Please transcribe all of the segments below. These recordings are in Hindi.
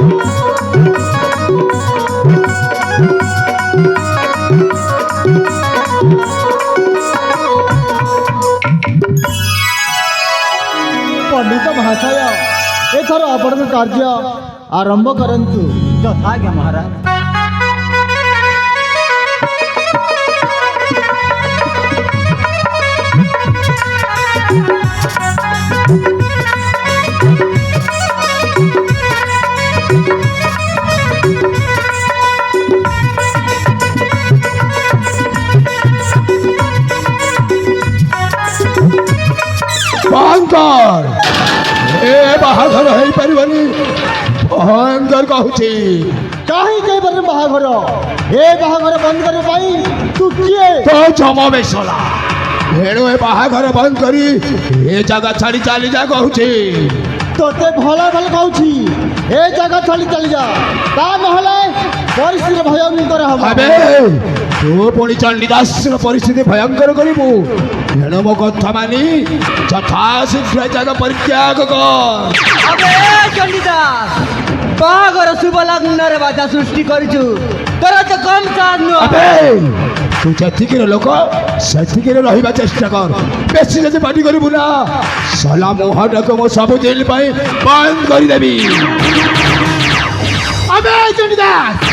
पंडित महाशय एथर आपण कार्य आरंभ करंतु। यथाज्ञा महाराज। भयंकर ए बाहाघर हो पारिबनी भयंकर कहूची काहे के बर बाहाघर ए बाहाघर बंद करे पाई तू किए तो जमवेशला एणु ए बाहाघर बंद करी ए जगह छाड़ी चली जा कहूची तोते भला भल कहूची ए जगह छाड़ी चली जा ता नहले परिस्थिति भयंकर हबो। अबे तू पुणी चंडीदास परिस्थिति भयंकर करू एणु मो कथा मानी यथा शीघ्र जगह परित्याग कर। अबे चंडीदास बागर शुभ लग्न रे बाधा सृष्टि करिछु तोरा तो कम चार्ज न। अबे तू जेतिक लोक सेतिक रहिबा चेष्टा कर बेसी जे पार्टी करू ना सला मोहडक मो सब दिन पाई बंद कर देबी। अबे चंडीदास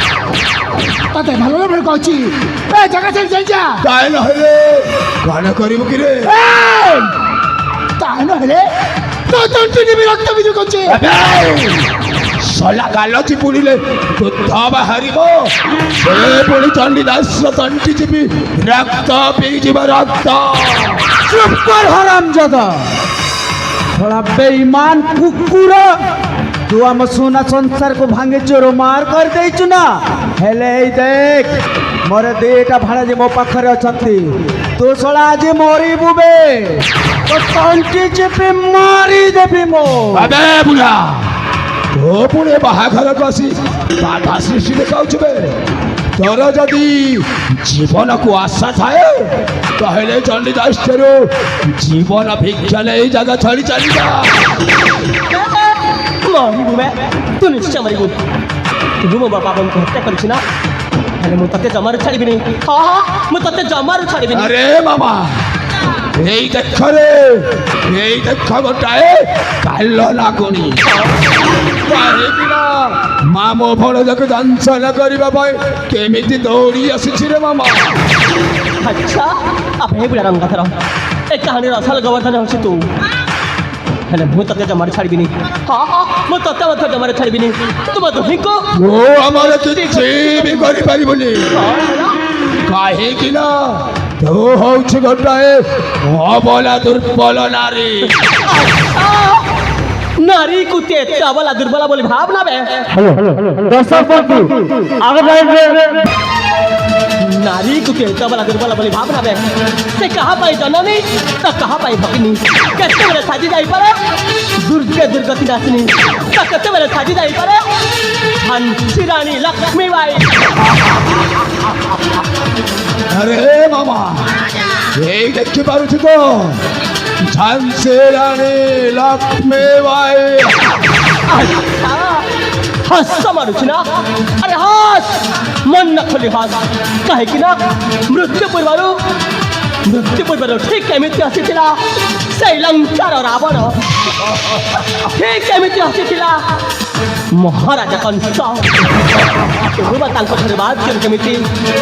तते भलो भलो कहूची ए जगह छाड़ी चली जा काय नहले गाना करिबु कि रे ता नहले तो तंतु नि रक्त बिजु कहूची। सला गाल चिपुड़े दुध बाहर से पुणी चंडीदास तंटी चिपी रक्त पीजिब रक्त। चुप कर हरामजादा थोड़ा बेईमान कुकुर तू आम सोना संसार को भांगे चोर मार कर देचु ना हेले देख मोर देटा भाड़ा जे मो पाखरे अछंती तू सला आज मोरी बुबे तो तंटी चिपी मारी देबी मो। अबे बुढ़ा तो पुणे बाहाघर को आसी बाधा सृष्टि देखाउछबे तोर जदि जीवन को आशा थाए कहले चंडीदास तेरो जीवन भिक्षा नहीं जगह छाड़ी चली जा। मारिबु मैं तू निश्चय मारिबु तू मो बापा को हत्या करछि ना हेले मु तते जमार छाड़िबि नहीं। हां हां मु तते जमार छाड़िबि नहीं। अरे मामा यही देख रे यही देख गोटाए काल लागुनी माँ मो भणजाक दंशन करने केमिति दौड़ी आसी रे मामा। अच्छा अब हे बुढ़ा रंग कथर एक कहानी असल गोवर्धन होछि तू हेले मु तते जमार छाड़िबि नहीं। हां हां मु तते मत जमार छाड़िबि नहीं। तू मत हिको वो हमर किछि भी करि परिबनी काहे कि ना तो होछ गोटाए अबला दुर्बल नारी। नारी कुते तबला दुर्बला बोली भावना बे दर्शक बंधु आगे नारी कुते तबला दुर्बला बोली भावना बे से कहा पाई जननी तो कहा पाई भगिनी केते बेले साजी जाई पारे दुर्गे दुर्गति नाशिनी तो केते बेले साजी जाई पारे झांसी रानी लक्ष्मी बाई। अरे मामा यही देखि पारुछ तो झांसी रानी लक्ष्मी बाई। हस मारुछ ना अरे हस मन न खोली हस कहे कि ना मृत्यु पूर्व ठीक केमिति आसीथिला से लंकार रावण ठीक केमिति आसीथिला महाराजा कंस एबा तांको घरे बात केमिति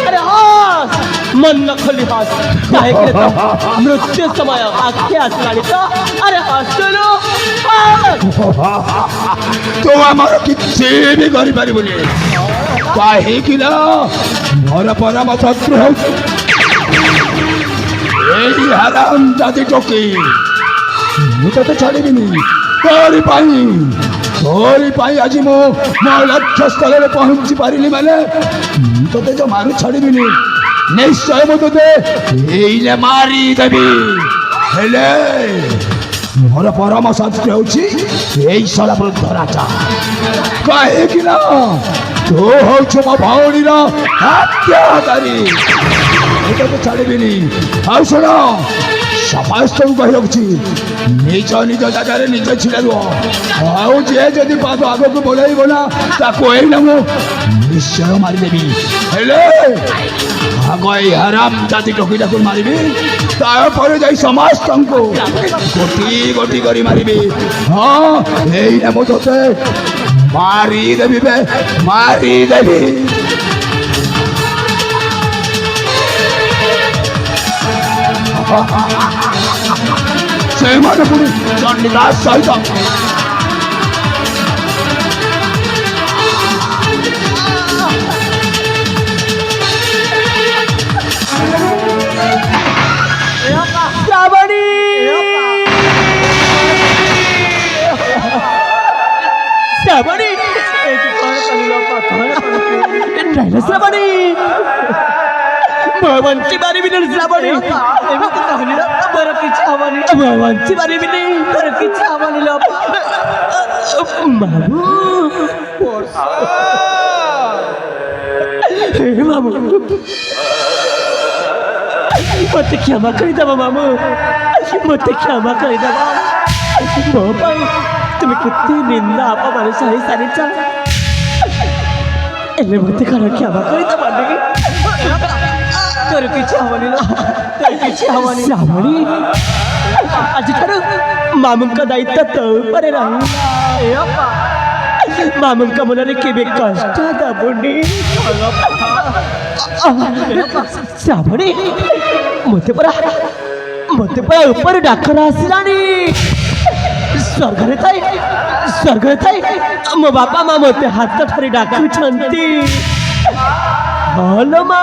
अरे हस मन न खोली हस कहे कि मृत्यु समय आखे आसलानी तो अरे हसलो तो आमर किसी भी करि परिबनी काहे कि ना मोर परम शत्रु हो एही हराम जाति टोकी मु तो छाड़िबिनी तोरी पाई आज मो लक्ष्य स्थल में पहुंची पारिली माने तो जो मारू छाड़िबिनी निश्चय मु तो मारी देवी हेले मोर परम शत्रु होची एई सला वृद्ध राजा काहे कि ना तो होछ मो भौणीर हत्याकारी तो छाड़िबिनी आउ सुनो ସମସ୍ତଙ୍କୁ କହି ରଖୁଛି ନିଜ ନିଜ ଜାଗାରେ ନିଜେ ଛିଡ଼ା ରୁହ ଆଉ ଯିଏ ଯଦି ପାଦ ଆଗକୁ ବଢ଼େଇବ ନା ତାକୁ ଏଇନା ମୁଁ ନିଶ୍ଚୟ ମାରିଦେବି ହେଲେ ଆଗ ଏଇ ହାରାମ ଜାତି ଟୋକିଟାକୁ ମାରିବି ତାପରେ ଯାଇ ସମସ୍ତଙ୍କୁ ଗୋଟି ଗୋଟି କରି ମାରିବି ହଁ ଏଇନା ମୁଁ ତୋତେ ମାରିଦେବି ବେ ମାରିଦେବି ସେମାନେ ପୁଣି ଚଣ୍ଡୀଦାସ ସହିତ ଶ୍ରାବଣୀ ଶ୍ରାବଣୀ ନାଇଁ ଶ୍ରାବଣୀ ମୁଁ ବଞ୍ଚି ପାରିବିନି ଶ୍ରାବଣୀ ଏମିତି କହିଲି ନା ମୋର କିଛି ହବନି ମୁଁ ବଞ୍ଚି ପାରିବିନି ମୋର କିଛି ହବନି ଲୋ ମାମୁ ମାମୁ ମୋତେ କ୍ଷମା କରିଦେବ ମାମୁ ମୋତେ କ୍ଷମା କରିଦେବ ମୋ ପାଇଁ ତୁମେ କେତେ ନିନ୍ଦା ଅପମାନ ସହି ସାରିଛ ହେଲେ ମୋତେ କ'ଣ କ୍ଷମା କରିଦେବ ତୋର କିଛି ହବନି ତୋର କିଛି ହବନି ଶ୍ରାବଣୀ ଆଜିଠାରୁ ମାମୁଙ୍କ ଦାୟିତ୍ୱ ତୋ ଉପରେ ରହିଲା ମାମୁଙ୍କ ମନରେ କେବେ କଷ୍ଟ ଦେବୁନି ଶ୍ରାବଣୀ ମୋତେ ପରା ଉପରୁ ଡାକରା ଆସିଲାଣି ସ୍ୱର୍ଗରେ ଥାଇ ମୋ ବାପା ମା ମୋତେ ହାତ ଧରି ଡାକୁଛନ୍ତି ହଲୋ ମା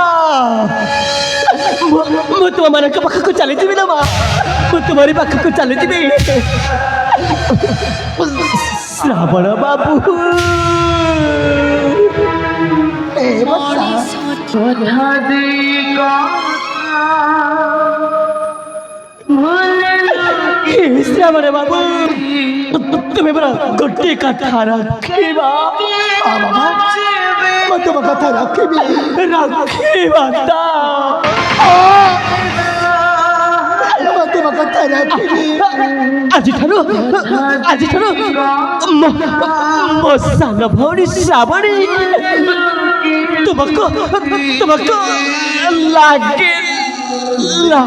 ମୁଁ ତୁମମାନଙ୍କ ପାଖକୁ ଚାଲିଯିବି ନା ମା ମୁଁ ତୁମରି ପାଖକୁ ଚାଲିଯିବି ଶ୍ରାବଣ ବାବୁ ଶ୍ରାବଣ ବାବୁ ତୁମେ ପରା ଗୋଟିଏ କଥା ରଖିବା ମୁଁ ତୁମ କଥା ରଖିବି ରଖିବା ମୁଁ ତୁମ କଥା ରଖିବି ଆଜିଠାରୁ ମୋ ସାନ ଭଉଣୀ ଶ୍ରାବଣୀ ତୁମକୁ ଲାଗିଲା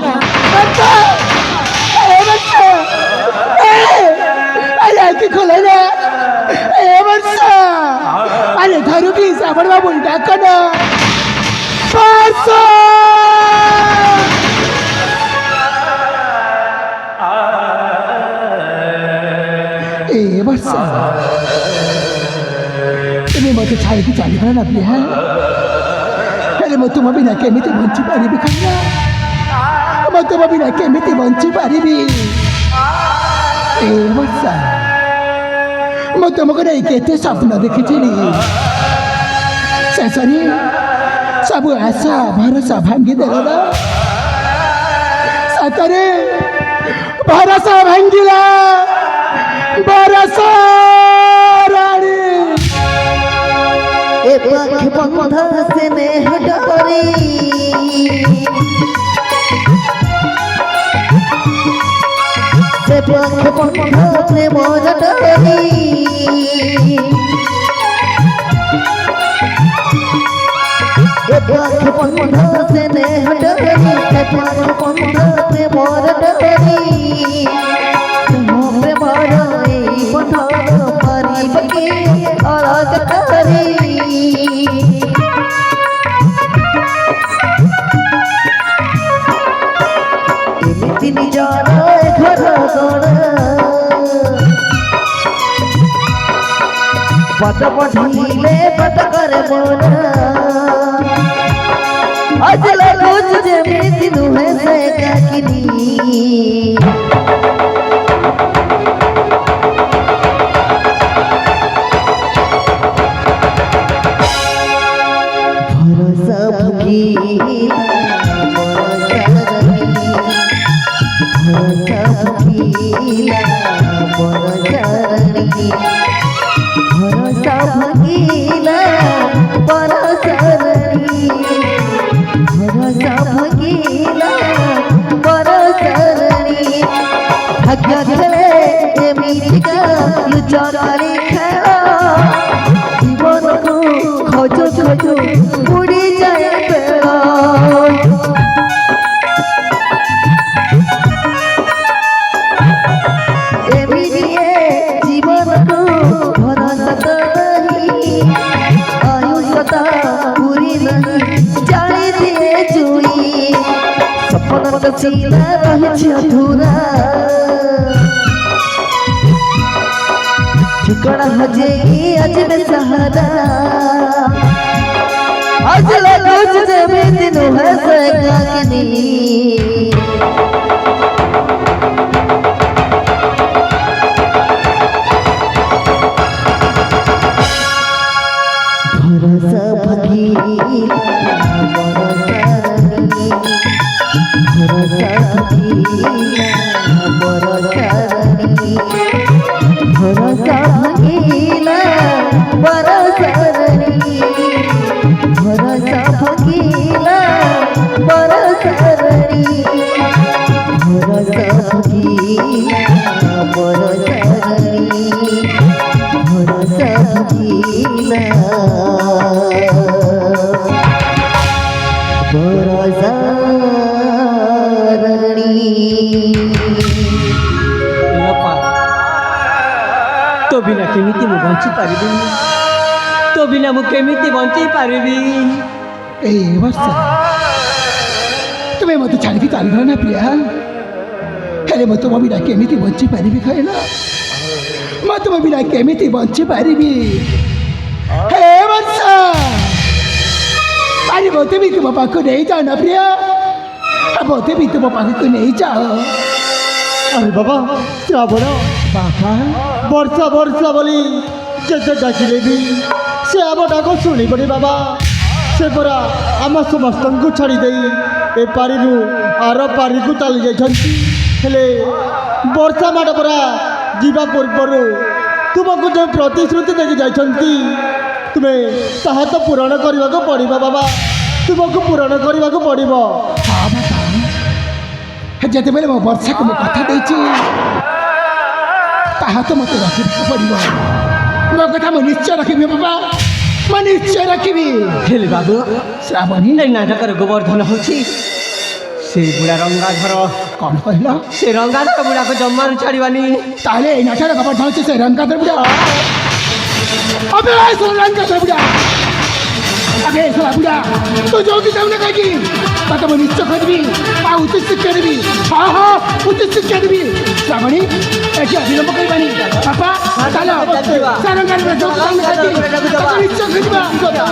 की खोला ना वर्षा अरे धरू की श्रावण बाबू टाकन ए वर्षा तुम्हें मत छाई की चाली ना बिहा हेले मैं तुम बिना केमिति बंची पारिबी कन्या मैं तुम बिना केमिति बंची पारिबी ए वर्षा ମୁଁ ତୁମକୁ ନେଇ କେତେ ସ୍ୱପ୍ନ ଦେଖିଥିଲି ଶେଷରେ ସବୁ ଆଶା ଭରସା ଭାଙ୍ଗିଦେଲ ନା ସତରେ ଭରସା ଭାଙ୍ଗିଲା ଭରସା ରାଣୀ ए पख बंध स्नेह डोरी से पख बंध प्रेम डोरी ए पख बंध स्नेह डोरी से पख बंध प्रेम डोरी तुम प्रेमर ए बंध परिबके अलग करी एमिति निजर घर गण पद बढ़िले पद करे मन आज लगुच जेमिति नुहे से काकिनी भरोसा भुकीला भरोसा भुकीला बरसरणी भरोसा भुकीला बरसरणी भरोसा भुकीला बरसरणी ভাগ্য খেলে এমিতিকা লুচনারি খেলা জীবনকু খোঁজ খোঁজ উড়ি যায় বেলা এমিতিয়ে জীবনকু ভরসা नहीं आयुषता पूरी नहीं जाने दिए जुई सपना तो सीधा रहे अधूरा ठिकाना हजेगी आज में सहारा आज लगो तुझे में दिन है सगागनी भरोसा भगीला भरोसा भगीला भरोसा भरोसा भगीला भरोसा भरोसा भगीला भरोसा भरोसा भगीला भरोसा तो बिना केमिति मु बंची पारिबी तो बिना मु केमिति बंची पारिबी ए वर्षा तुम्हें मत छाड़ी चालू ना प्रिया हेले मैं तुम बिना केमिति बंची पारिबी कहला मैं तुम बिना केमिति बंची पारिबी हे वर्षा अरे बोते भी तुम पाको नहीं जाओ ना प्रिया बोते भी तुम पाको नहीं जाओ अरे बाबा श्रावण बाबा वर्षा वर्षा बोली जेते डाकिले भी से आम डाक शुणबनी बाबा से परा आम समस्त को छाड़ी दे ए पारी आर पारी को चली जाइले वर्षा माड़ परा जीवा पूर्वर तुमको जो प्रतिश्रुति देखी जाइछंती तुम्हें ताहा तो पूरण करने को पड़िबा बाबा तुमको पूरण करने को पड़िबो हाँ बाबा जते बेले मो वर्षा को कथा देछि ताहा तो मत रखिबा पड़िबो मो कथा मो निश्चय रखिबी बाबा मो निश्चय रखिबी हेले बाबू श्रावणी ए नाटकर गोवर्धन होछि से बुढ़ा रंगाधर कौन कहला से रंगाधर बुढ़ा को जम्मा छाड़ीबानी ताले ए नाटक खबर धरछि से रंगाधर बुढ़ा अबे ऐसा रंगाधर बुढ़ा अबे ऐसा बुढ़ा तो जो की तुमने कही बात मो निश्चय करबी आ उचित शिक्षा देबी हाँ हाँ उचित शिक्षा देबी श्रावणी ऐसे अभिनव करबानी पापा चलो रंगाधर जो तुमने कही तो निश्चय करबा चलो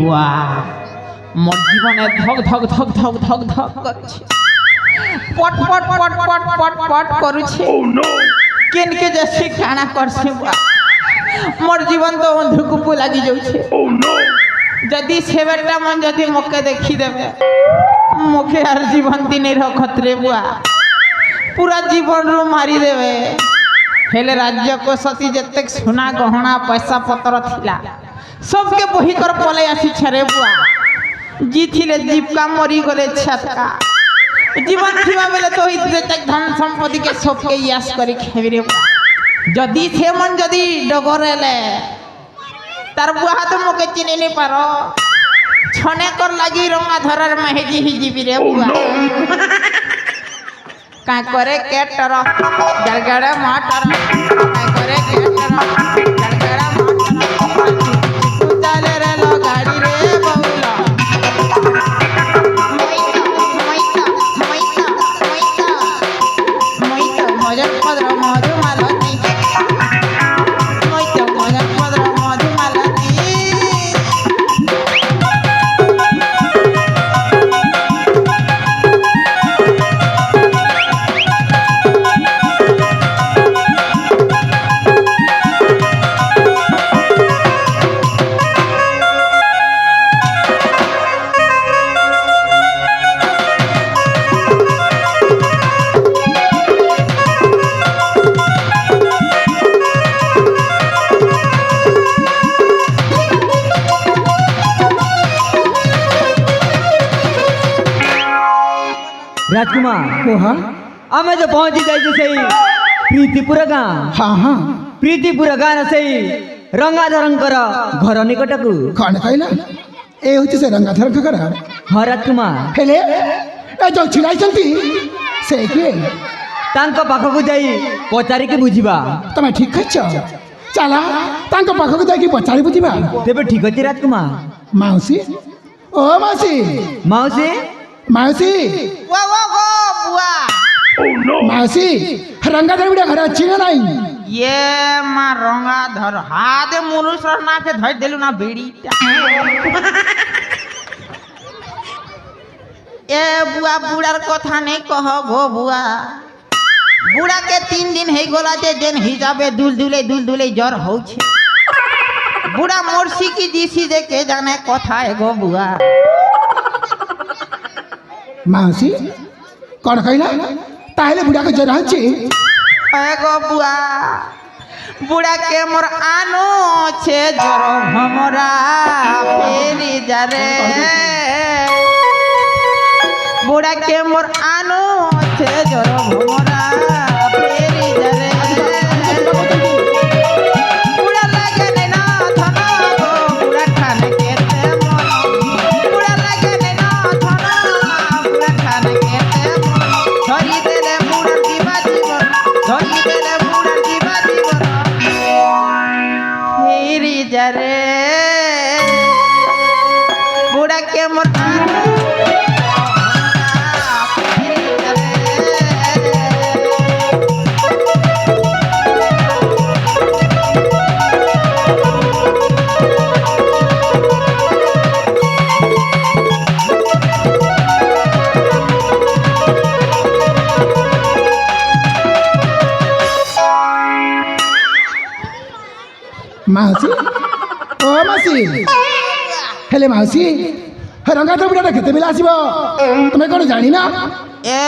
बा मोर जीवन धक धक धक धक धक धक करुछे पट पट पट पट पट पट करुछे केन के जैसे खाना करछे मोर जीवन तो अंधुकुपु लागी जाउछे जदि से बेटा मन जदि मके देखी देबे मके हर जीवन दिन रखतरे बुआ पूरा जीवन रो मारी देबे हेले राज्य को सती जतेक सोना गहना पैसा पत्र थिला सबके बही कर पले आसी छरे बुआ जी थिले जीवका मरी गले छतका जीवन थिबा बेले तो जतेक धन संपत्ति के सबके यास करी खेबी रे जदि से मन जदि डगरेले तार बुआ तो मके चिनि नहीं पारो छने कर लागी रंगा धरर महेजी ही जीबी रे बुआ का करे केटर गड़गड़े माटर का करे केटर गड़गड़े माटर রাজকুমার ওহা ଆମେ ତ ପହଞ୍ଚି ଯାଇଛୁ ସେଇ ପ୍ରୀତିପୁର ଗାଁ। ହଁ ହଁ ପ୍ରୀତିପୁର ଗାଁର ସେଇ ରଙ୍ଗାଧରଙ୍କର ଘର ନିକଟକୁ। କ'ଣ କହିଲ ଏ ହେଉଛି ସେ ରଙ୍ଗାଧରଙ୍କ ଘର। ହଁ ରାଜକୁମାର, ହେଲେ ଏ ଯୋଉ ଛିଡ଼ା ହେଇଛନ୍ତି ସେ କିଏ? ତାଙ୍କ ପାଖକୁ ଯାଇ ପଚାରିକି ବୁଝିବା। ତମେ ଠିକ କହିଛ, ଚାଲ ତାଙ୍କ ପାଖକୁ ଯାଇକି ପଚାରି ବୁଝିବା। ତେବେ ଠିକ ଅଛି ରାଜକୁମାର। ମାଉସୀ, ଓ ମାଉସୀ, ମାଉସୀ ମାଉସୀ, ମାଉସୀ, ରଙ୍ଗାଧର ବୁଢ଼ା ଘରେ ଅଛି ନା ନାଇଁ? ये माँ रंगाधर हाथ मनुष्य ना के धर देलु ना बेड़ी ए बुआ बुढ़ार कथा नहीं कह गो बुआ बुढ़ा के 3 दिन है गोला जे जेन हिसाबे दुल जर हो छे बुढ़ा मोरसी की दिसी जे के जाने कथा है गो बुआ ମାଉସୀ କ'ଣ କହିଲା? ତାହେଲେ ବୁଢ଼ାକୁ ଜ୍ୱର ଅଛି? है गो बुआ बुढ़ा के मोर आनो छे जर हमरा फेरी जारे बुढ़ा के मोर आनो छे जर हमरा फेरी जारे बुढ़ा लागे नै ना धन गो बुढ़ा ठान के ते मन बुढ़ा लागे नै ना धन बुढ़ा ठान के ते मन धरी देले बुढ़ा जीवा जीवन धरी देले बुढ़ा जीवा जीवन फेरी जारे बुढ़ा के मोर आनो फेरी जारे ମାଉସୀ, ଓ ମାଉସୀ, ହେଲେ ମାଉସୀ ରଙ୍ଗାଧର ବୁଢ଼ାଟା କେତେବେଳେ ଆସିବ ତମେ କ'ଣ ଜାଣିନା? ए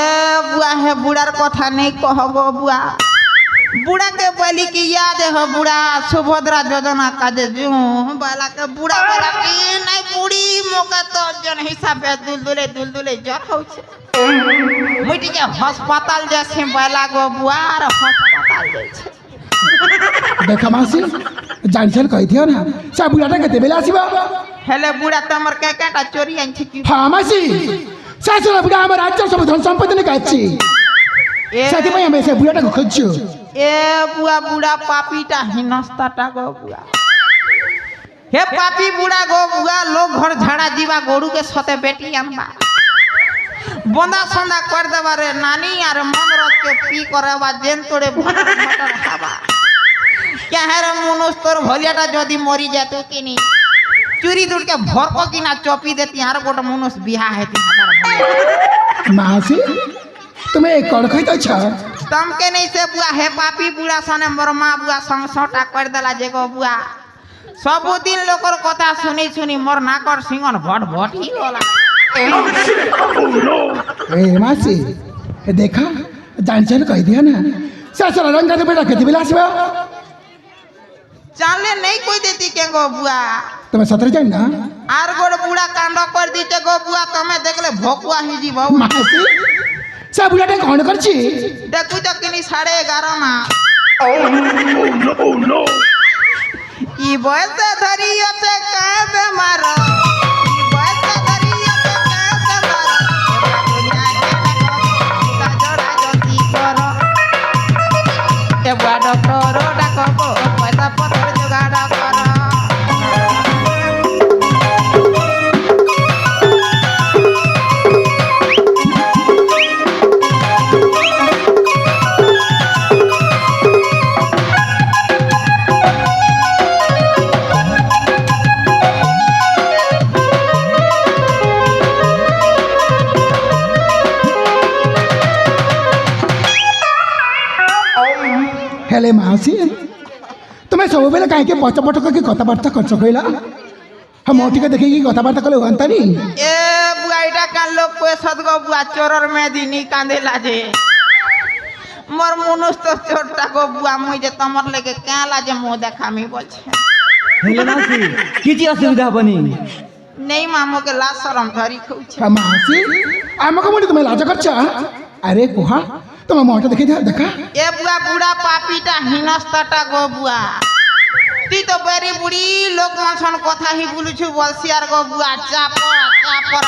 बुआ है बुढ़ार कथा नहीं कहबो बुआ बुढ़ा के बोली की याद है बुढ़ा सुभद्रा योजना का जे जू बाला के बुढ़ा वाला की नहीं बुढ़ी मोका तो जन हिसाब दुलदुले जर हो छे मिटी के अस्पताल जैसे बाला गो बुआ और अस्पताल जैसे ଦେଖ ମାଉସୀ ଜାଣିଛନ୍ କହିଥିବ ନା ସେ ବୁଢ଼ାଟା କେତେବେଳେ ଆସିବ? हेले बुढ़ा तमर के काटा चोरी आंछि की ହଁ ମାଉସୀ ଶାଶୁର ବୁଢ଼ା ଆମ ରାଜ୍ୟ ସବୁ ଧନ ସମ୍ପତ୍ତି ନେଇ ଅଛି, ए ସେଥିପାଇଁ ଆମେ ସେ ବୁଢ଼ାଟାକୁ ଖୋଜୁଛୁ। ए बुआ बुढ़ा पापीटा हिनस्ताटा गो बुआ हे पापी बुढ़ा गो बुआ लोग घर झाड़ा जीवा गोरू के सते बेटी अनबा बंदा संदा कर देबा रे नानी आर मन रख के पी करबा जेन तोड़े भटर भटर खाबा क्या है रे मनुष्य तोर भलियाटा जदी मरी जातो किनी चुरी दूर के भरको किना चोपी देती आर गोट मनुष्य बिहा हेती हजार ମାଉସୀ ତୁମେ କ'ଣ କହିଛ? तमके नहीं से बुआ हे पापी बुढ़ा सने मोर माँ बुआ संग सोटा कर देला जे गो बुआ सबुदिन लोकर कथा सुनी सुनी मोर नाकर सिंगन भट भट ही होला ଏ ମାଉସୀ ଦେଖ ଜାଣିଛନ୍ କହିଦିଅ ନା ଶାଶୁର ରଙ୍ଗାଧର ବୁଢ଼ା କେତେବେଳେ ଆସିବ? चाले नहीं कोई देती के गो बुआ ତମେ ସତରେ ଜାଣିନ? आर गोड़ बुढ़ा कांड कर दीते गो बुआ तमे देखले भोकुआ ही जीव ମାଉସୀ ସେ ବୁଢ଼ାଟା କ'ଣ କରିଛି? देखु तो किनी 11:30 ना ई बयस धरी अते कांदे मारो ई बयस धरी अते कांदे मारो दुनिया के जोड़ा जति करो ए बुआ डॉक्टर डाकबो पैसा पत्र जुगाड़ करो ହେଲେ ମାଉସୀ ତୁମେ ସବୁବେଳେ କାହିଁକି ପଛପଟ କରିକି କଥାବାର୍ତ୍ତା କରୁଛ କହିଲା? ହଁ ମୋ ଟିକେ ଦେଖିକି କଥାବାର୍ତ୍ତା କଲେ ହୁଅନ୍ତାନି? ए बुआईटा का लोग कोई सदगो बुआ चोरर में दिनी कांदे लाजे मोर मनुष्य तो चोरटा गो बुआ मुई जे तमर लेके क्या लाजे मुंह देखामी बोलछे ହେଲେ ମାଉସୀ କିଛି ଅସୁବିଧା ହବନି। नहीं मामो के लाज शरम धरी खूब छे ମାଉସୀ আমাকে মনে তুমি লাজ করছো আরে কুহা তোমার মুহটা দেখে দেখা এ বুড়া বুড়া পাপিটা হিনস্তাটা গো বুয়া তুই তো বেরি বুড়ি লোক মনসন কথা হি বলুছু বলছি আর গো বুয়া চাপর চাপর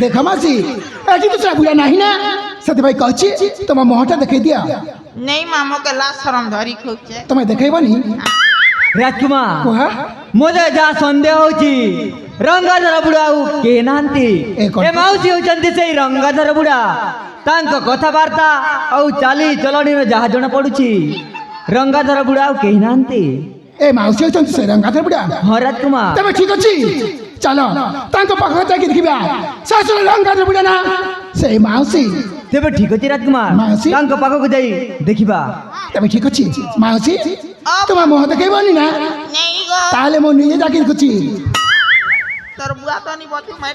দেখ মাসি এটি তো সেটা বুড়া নাহি না ସେଥିପାଇଁ କହୁଛି ତମ ମୁହଁଟା ଦେଖେଇ ଦିଅ নেই মামকে লাশ শরম ধরি খুঁজছে ତମେ ଦେଖେଇବନି ରାଜକୁମାର କୁହ ମୋତେ ଯାହା ସନ୍ଦେହ ହଉଛି ରଙ୍ଗାଧର ବୁଢ଼ା ଆଉ କେ ନାହାନ୍ତି ଏ କଣ? ଏ ମାଉସୀ ହଉଛନ୍ତି ସେଇ ରଙ୍ଗାଧର ବୁଢ଼ା ତାଙ୍କ କଥାବାର୍ତ୍ତା ଆଉ ଚାଲି ଚଳଣିରେ ଯାହା ଜଣା ପଡୁଛି ରଙ୍ଗାଧର ବୁଢ଼ା ଆଉ କେହି ନାହାନ୍ତି ଏ ମାଉସୀ ହେଉଛନ୍ତି ସେ ରଙ୍ଗାଧର ବୁଢ଼ା ହଁ ରାଜକୁମାର ତେବେ ଠିକ ଅଛି ଚାଲ ତାଙ୍କ ପାଖରେ ଯାଇକି ଦେଖିବା ଶାଶୁର ରଙ୍ଗାଧର ବୁଢ଼ା ନା ସେଇ ମାଉସୀ ତେବେ ଠିକ ଅଛି ରାଜକୁମାର ମାଉସୀ? ତାଙ୍କ ପାଖକୁ ଯାଇ ଦେଖିବା ତେବେ ଠିକ ଅଛି ମାଉସୀ ତୁମ ମୁହଁ ଦେଖେଇବନି ନା নেই গো ତାହେଲେ ମୁଁ ନିଜେ ଯାଇକି ଦେଖୁଛି তোর বুয়া তো নি বতু মাই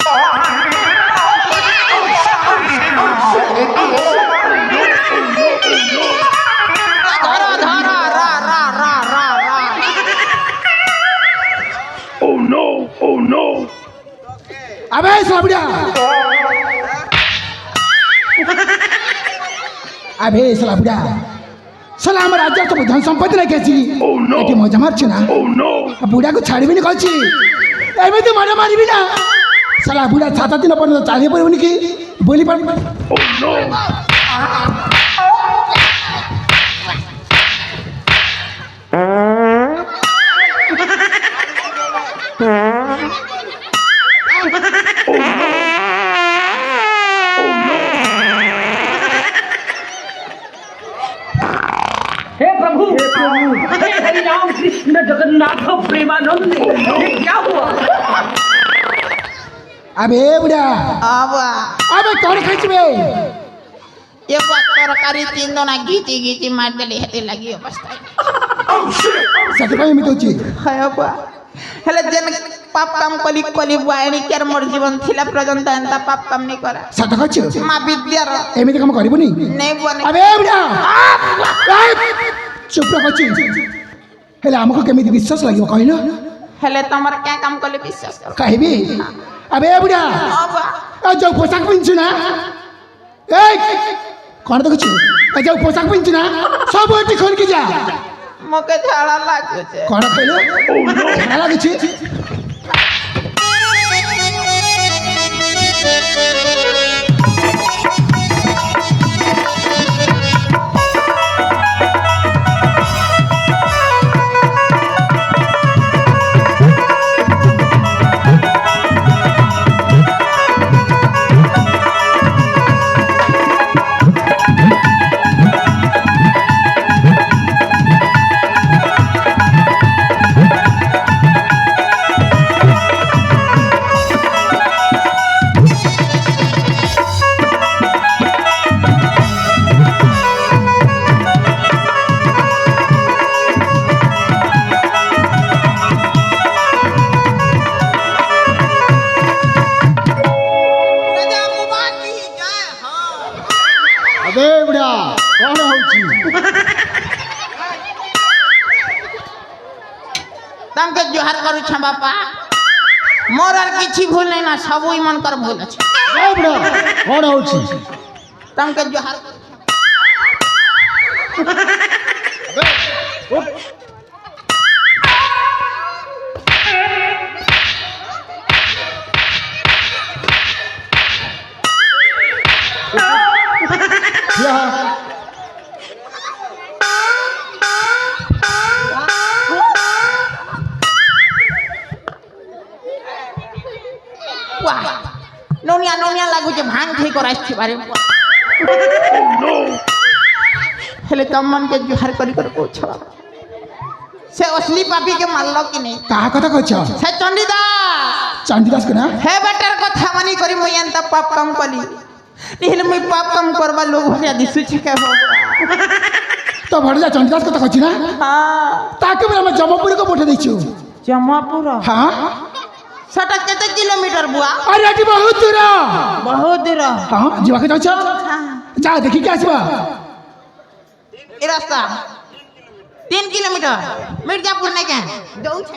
ধরো ধরো রা রা রা রা রা আবে শালা বুঢ়া আবে শালা বুঢ়া শালা আমার রাজ্যের তো ধন সম্পত্তি রেখে আসি এটি মজা মারছে না বুড়াকে ছাড়বিনি কইছি এমনি মজা মারিবি না শালা বুড়া 7 দিন পর্যন্ত চালিয়ে পড়বনি কি বলি পারবি हे प्रभु हे हरि राम कृष्ण जगन्नाथ प्रेमानंद ये क्या हुआ আবে বুড়া আবা আবে কଣ খাইছিবে এ তরকারি তিন দনা গিচি গিচি মার দেলে হেতে লাগি অবস্থায় ସେଥିପାଇଁ ଏମିତି ହଉଛି হয় বা হেলে যেন পাপ কাম কলি কলি বুয়ানি কের মোর জীবন থিলা পর্যন্ত এন্তা পাপ কাম নি করা ସତ ଖାଇଛୁ মা বিদ্যার ଏମିତି କାମ କରିବୁନି নেই বনে আবে বুড়া চুপ ରଖୁଛି ହେଲେ ଆମକୁ କେମିତି ବିଶ୍ୱାସ ଲାଗିବ କହିଲ হেলে তোমার কে কাম কলি বিশ্বাস কর କହିବି আবে বুড়া আবা ଏ ଯୋଉ ପୋଷାକ ପିନ୍ଧୁଛୁ ନା এই କଣ ଦେଖୁଛୁ ଏ ଯୋଉ ପୋଷାକ ପିନ୍ଧୁଛୁ ନା ସବୁ ଏଠି ଖୋଲିକି ଯା মোকে ঝাড়া লাগছে କଣ କହିଲୁ ଝାଡ଼ା ଲାଗୁଛି আবে বুড়া কଣ হଉଛି তামকে জোহার করুছ বাপা মোর আর কিছু ভুল নাই না সবই মনকর ভুল আছে ଏ ବୁଢା କଣ ହଉଛି তামকে জোহার করুছ। বাহ নোনিয়া নোনিয়া লাগুছে ভাঙ ঠিক করে আসছে বারে হেলে তমনকে জোহার করি করে কৌছ সে অসলি পাপিকে মারল কি নেই କାହା କଥା କହୁଛ সে চণ্ডীদাস ଚଣ୍ଡୀ ଦାସ ନା হে বেটার কথা মানি করি মুই এন্তা পাপ কাম কলি নিহলে মুই পাপ কাম করবা লোক ভরিয়া দিশুছে কে বাবা ତ ଭଣଜା ଚଣ୍ଡୀ ଦାସ କଥା କହୁଛି ନା হ্যাঁ ତାକୁ ବି ଆମେ ଜମପୁରକୁ ପଠେଇ ଦେଇଛୁ জমাপুর ହଁ সেটা কেতে কিলোমিটার বুয়া ଆରେ ଏଠି ବହୁତ ଦୂର বহুত দূর ହଁ ଯିବାକୁ ଚାହୁଁଛ হ্যাঁ ଯା ଦେଖିକି ଆସିବା এ রাস্তা 3 কিলোমিটার মির্জাপুর নাই কেন দৌড়ছে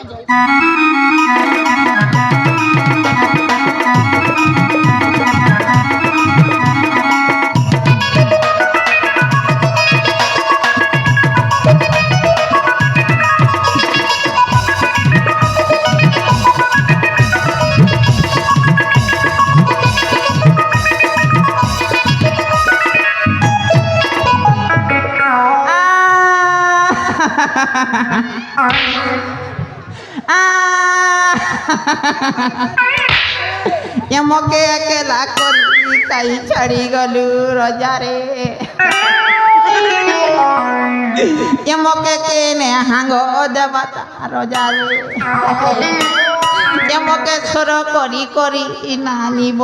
এমকে একলা করি তাই ছাড়ি গলু রজারে এমকে কেনে হাঙ্গ দেবতা রজারে এমকে সর করি করি নালিব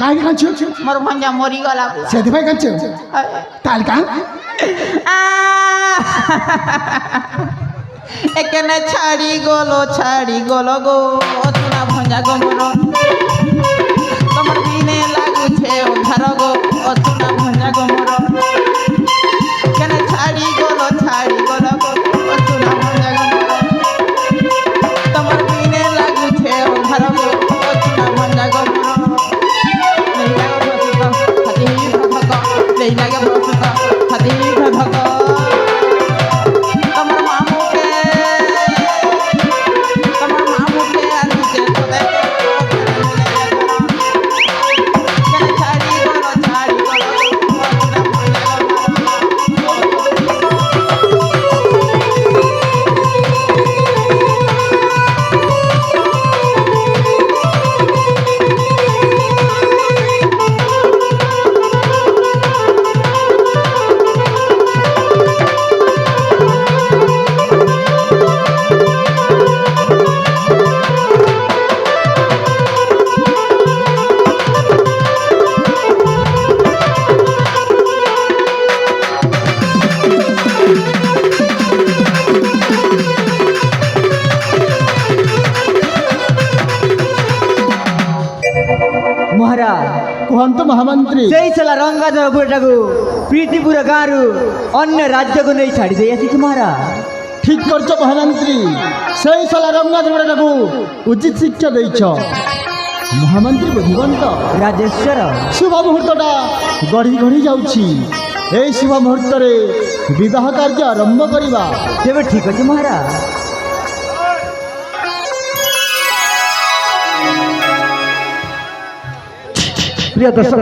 କାହିଁକି କାଞ୍ଚୁ মোর ভঞ্জা মরিগলা ସେଥିପାଇଁ କାଞ୍ଚୁ ତାହେଲେ କାଁ এখানে ছাড়ি গলো গো সোনা ভঞ্জা গো মোর তোমার দিনে লাগুছে অধার গো সোনা ভঞ্জা গো মোর এখানে ছাড়ি গলো গো সোনা ভঞ্জা গো মোর তোমার দিনে লাগুছে অধার গো সোনা ভঞ্জা গো মোর Leila yang bersuka hati kagak kamar mamuke anu ke kode kana chari golo মহারাজ କୁହନ୍ତୁ ମହାମନ୍ତ୍ରୀ ସେଇ ସଲା ରଙ୍ଗାଧର ବୁଢ଼ାଟାକୁ ପ୍ରୀତିପୁର ଗାଁରୁ ଅନ୍ୟ ରାଜ୍ୟକୁ ନେଇ ଛାଡ଼ି ଦେଇ ଆସିଛି ମହାରାଜ। ଠିକ୍ କରିଛ ମହାମନ୍ତ୍ରୀ ସେଇ ସଲା ରଙ୍ଗାଧରଟାକୁ ଉଚିତ ଶିକ୍ଷା ଦେଇଛ ମହାମନ୍ତ୍ରୀ ବୁଦ୍ଧିବନ୍ତ ରାଜେଶ୍ୱର ଶୁଭ ମୁହୂର୍ତ୍ତଟା ଗଢ଼ି ଗଢ଼ି ଯାଉଛି ଏଇ ଶୁଭ ମୁହୂର୍ତ୍ତରେ ବିବାହ କାର୍ଯ୍ୟ ଆରମ୍ଭ କରିବା ତେବେ ଠିକ୍ ଅଛି ମହାରାଜ। ପ୍ରିୟ ଦର୍ଶକ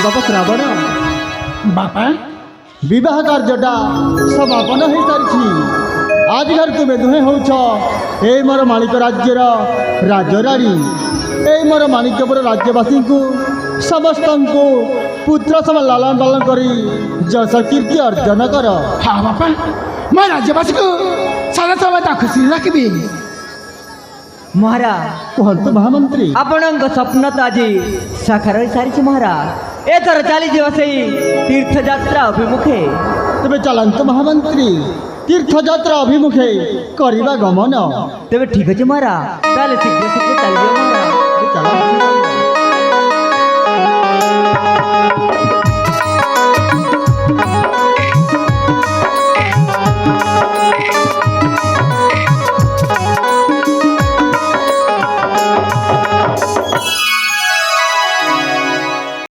ବାପା ଶ୍ରାବଣ ବାପା ବିବାହ କାର୍ଯ୍ୟଟା ସମାପନ ହୋଇସାରିଛି ଆଜିଠାରୁ ତୁମେ ଦୁହେଁ ହେଉଛ ଏଇ ମୋର ମାଣିକ ରାଜ୍ୟର ରାଜରାଣୀ ଏଇ ମୋର ମାଣିକ୍ୟପୁର ରାଜ୍ୟବାସୀଙ୍କୁ ସମସ୍ତଙ୍କୁ ପୁତ୍ର ସମ ଲାଳନ ପାଳନ କରି ଯଶ କୀର୍ତ୍ତି ଅର୍ଜନ କର। ହଁ ବାପା ମୁଁ ରାଜ୍ୟବାସୀକୁ ସଦା ସର୍ବଦା ଖୁସିରେ ରଖିବି। ମହାରାଜ କୁହନ୍ତୁ ମହାମନ୍ତ୍ରୀ ଆପଣଙ୍କ ସ୍ୱପ୍ନ ତ ଆଜି ସାକାର ହୋଇସାରିଛି ମହାରାଜ। ଏଥର ଚାଲିଯିବ ସେଇ ତୀର୍ଥଯାତ୍ରା ଅଭିମୁଖେ। ତେବେ ଚାଲନ୍ତୁ ମହାମନ୍ତ୍ରୀ ତୀର୍ଥଯାତ୍ରା ଅଭିମୁଖେ କରିବା ଗମନ। ତେବେ ଠିକ୍ ଅଛି ମହାରାଜ, ତାହେଲେ ଶୀଘ୍ର ଶୀଘ୍ର ଚାଲିଯିବ ମହାରାଜ। ଚାଲ